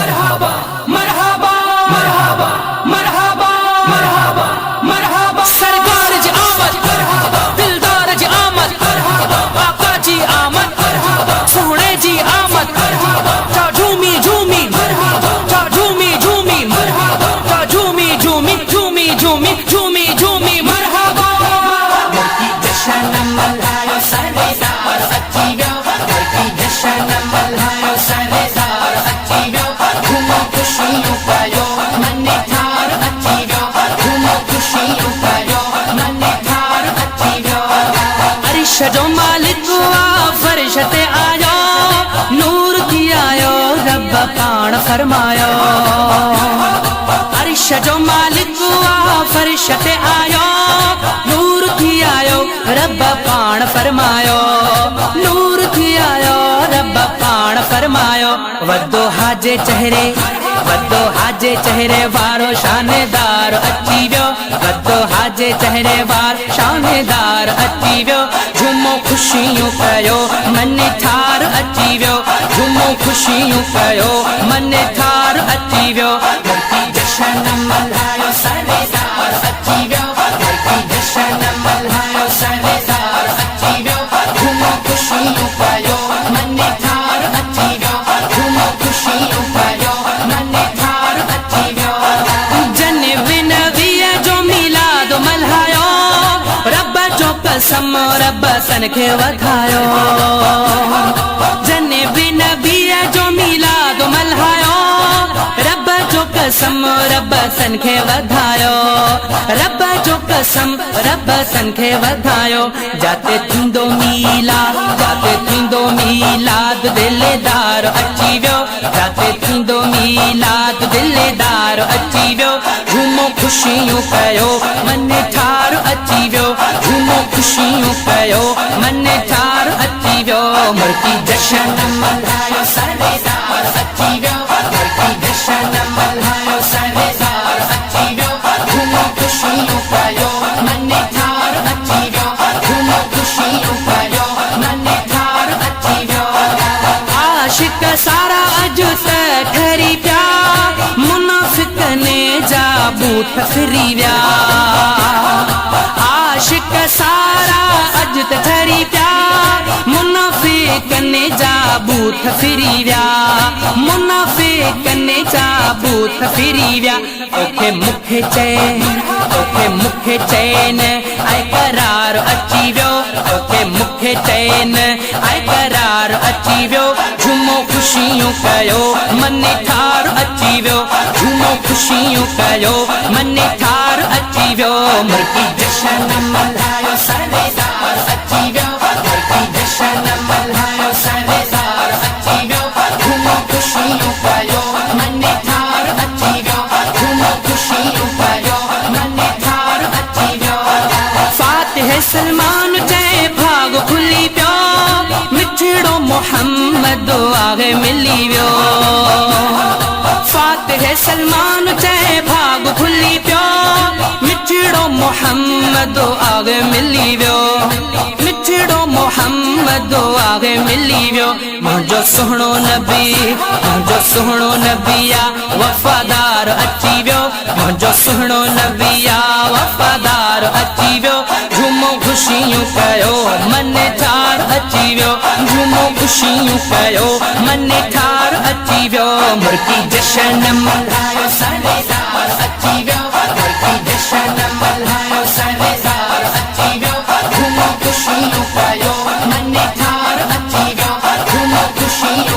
मरहबा मरहबा मरहबा मरहबा मरहबा मरहबा सरकार जी आमद मरहबा दिलदार जी आमद मरहबा आका जी आमद मरहबा सोहणे जी आमद मरहबा चा झूमी झूमी मरहबा चा झूमी झूमी मरहबा चा झूमी झूमी झूमी झूमी झूमी झूमी मरहबा लड़की जश्न मल्हायो सरेदार अची वियो लड़की जश्न मल्हायो सरेदार अची वियो घुमो खुशियूं कयो मने ठार अची वियो घुमो खुशियूं कयो मने ठार अची वियो अरिश जो मालिक आ फर्श ते आयो नूर थी आयो रब पाण फरमायो अरिश जो मालिक आ फर्श ते आयो नूर थी आयो रब पाण फरमायो नूर थी आयो रब पाण फरमायो वदो हाजे चेहरे वारो शानदार अची वियो वदो हाजे चेहरे वार शानदार अची वियो झूमो खुशियूं कयो मने ठार अची वियो झूमो खुशियूं कयो मने ठार अची वियो लड़की जश्न मल्हायो सरेदार अची वियो लड़की जश्न मल्हायो सरेदार अची वियो घुमो खुशियूं कयो मने ठार अची वियो घुमो खुशियूं कयो मने ठार अची वियो जनवे नबीअ जो मीलाद मल्हायो रब जो कसम रब सन खे वधायो जनवे नबीअ जो मीलाद मल्हायो रब जो कसम रब सन खे वधायो रब जो कसम रब सन खे वधायो जाते थींदो मीलाद दिलेदार अची वियो जाते थींदो मीलाद दिलेदार अची वियो झूमो खुशियूं कयो मने ठार अची वियो झूमो खुशियूं कयो मने ठार अची वियो लड़की जश्न मल्हायो सरेदार अची वियो लड़की जश्न मल्हायो सरेदार अची वियो घुमो खुशियूं कयो मने ठार अची वियो घुमो खुशियूं कयो मने ठार अची वियो आशिक सारा अज त ठहरी पिया मुनाफिकने जा बूथ फिरी विया आशिक सारा अज त ठहरी पिया मुनाफिकने जा बूथ फिरी विया मुनाफिकने जा बूथ फिरी विया ओखे मुखे चैन ऐं करार अची वियो ओखे मुखे चैन ऐं करार अची वियो झूमो खुशियूं कयो मने ठार अची वियो झूमो खुशियूं कयो मने ठार अची वियो लड़की जश्न मल्हायो सरेदार अची वियो लड़की जश्न मल्हायो सरेदार अची वियो घुमो खुशियूं कयो मने ठार अची वियो घुमो खुशियूं कयो मने ठार अची वियो फातिह सलमान चए भाग खुली पियो मिठड़ो मोहम्मद आगे मिली वियो फातिह सलमान चए भाग खुली पियो मिठड़ो मोहम्मद आगे मिली वियो मिठड़ो मोहम्मद आगे मिली वियो मुंहिंजो सुहिणो नबी आ वफ़ादार अची वियो मुंहिंजो सुहिणो नबी आ वफ़ादार अची वियो झूमो खुशियूं कयो मने ठार अची वियो झूमो खुशियूं कयो मने ठार अची वियो लड़की जश्न मल्हायो सरेदार अची वियो लड़की जश्न मल्हायो सरेदार अची वियो घुमो खुशियूं कयो मने ठार अची वियो घुमो खुशियूं